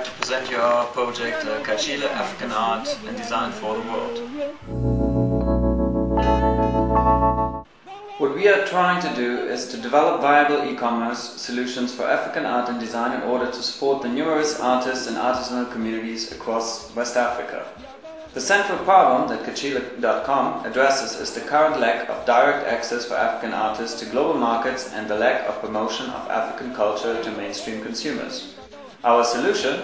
like to present you our project Kachile African Art and Design for the World. What we are trying to do is to develop viable e-commerce solutions for African art and design in order to support the numerous artists and artisanal communities across West Africa. The central problem that Kachile.com addresses is the current lack of direct access for African artists to global markets and the lack of promotion of African culture to mainstream consumers. Our solution,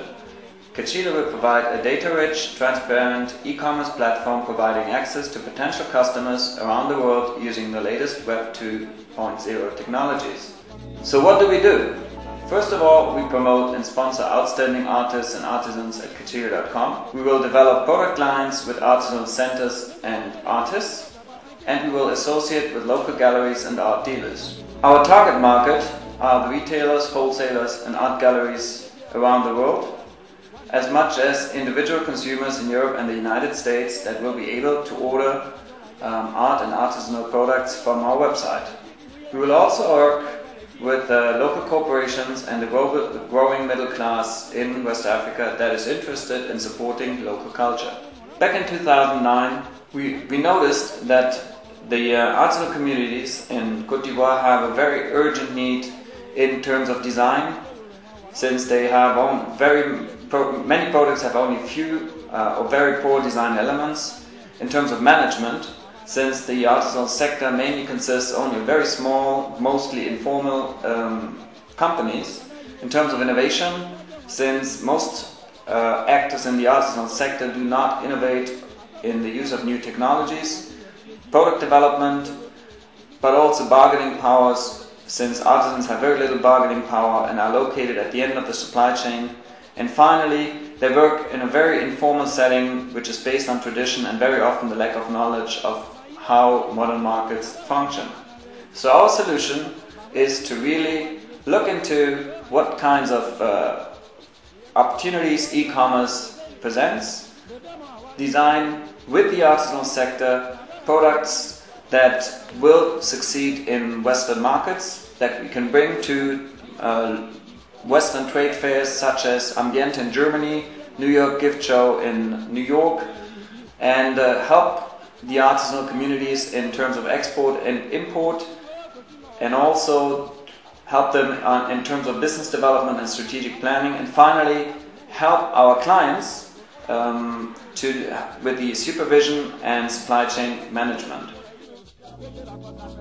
Kachile, will provide a data-rich, transparent e-commerce platform providing access to potential customers around the world using the latest Web 2.0 technologies. So what do? First of all, we promote and sponsor outstanding artists and artisans at Kachile.com. We will develop product lines with artisanal centers and artists, and we will associate with local galleries and art dealers. Our target market are the retailers, wholesalers and art galleries around the world, as much as individual consumers in Europe and the United States that will be able to order art and artisanal products from our website. We will also work with local corporations and the growing middle class in West Africa that is interested in supporting local culture. Back in 2009, we noticed that the artisanal communities in Côte d'Ivoire have a very urgent need in terms of design, since they have many products have only few or very poor design elements. In terms of management, since the artisanal sector mainly consists only of very small, mostly informal companies. In terms of innovation, since most actors in the artisanal sector do not innovate in the use of new technologies, product development, but also bargaining powers, since artisans have very little bargaining power and are located at the end of the supply chain. And finally, they work in a very informal setting, which is based on tradition and very often the lack of knowledge of how modern markets function. So our solution is to really look into what kinds of opportunities e-commerce presents, design with the artisanal sector products that will succeed in Western markets, that we can bring to Western trade fairs such as Ambiente in Germany, New York Gift Show in New York, and help the artisanal communities in terms of export and import, and also help them in terms of business development and strategic planning, and finally help our clients with the supervision and supply chain management.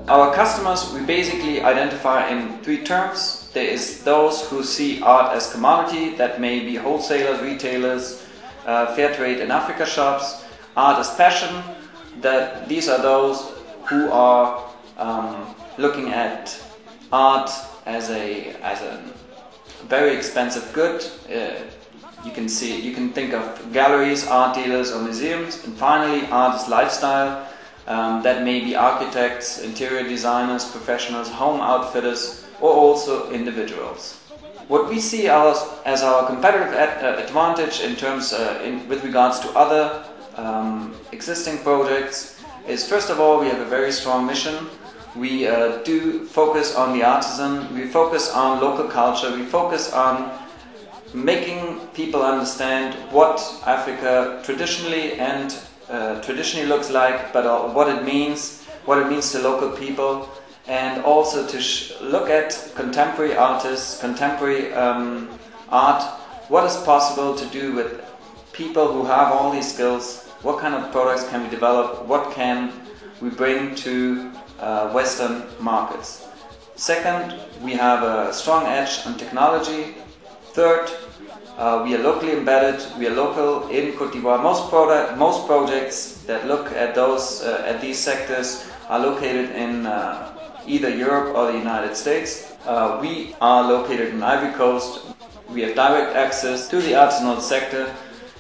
Our customers we basically identify in three terms. There is those who see art as commodity, that may be wholesalers, retailers, fair trade and Africa shops. Art as passion, that these are those who are looking at art as a very expensive good. You can think of galleries, art dealers or museums. And finally, art is lifestyle. That may be architects, interior designers, professionals, home outfitters, or also individuals. What we see as our competitive advantage in terms with regards to other existing projects is, first of all, we have a very strong mission. We do focus on the artisan, we focus on local culture, we focus on making people understand what Africa traditionally looks like, but what it means to local people, and also to look at contemporary artists, contemporary art, what is possible to do with people who have all these skills, what kind of products can we develop, what can we bring to Western markets. Second, we have a strong edge on technology. Third, we are locally embedded, we are local in Côte d'Ivoire. Most projects that look at these sectors are located in either Europe or the United States. We are located in Ivory Coast. We have direct access to the artisanal sector,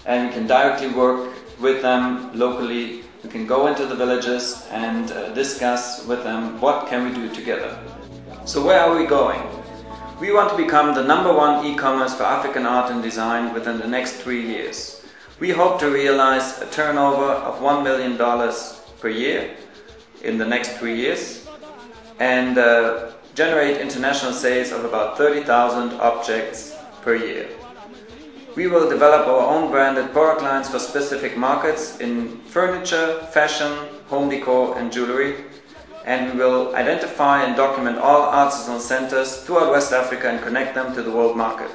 and we can directly work with them locally. We can go into the villages and discuss with them what can we do together. So where are we going? We want to become the #1 e-commerce for African art and design within the next 3 years. We hope to realize a turnover of $1 million per year in the next 3 years and generate international sales of about 30,000 objects per year. we will develop our own branded product lines for specific markets in furniture, fashion, home decor and jewelry. And we will identify and document all artisanal centers throughout West Africa and connect them to the world market.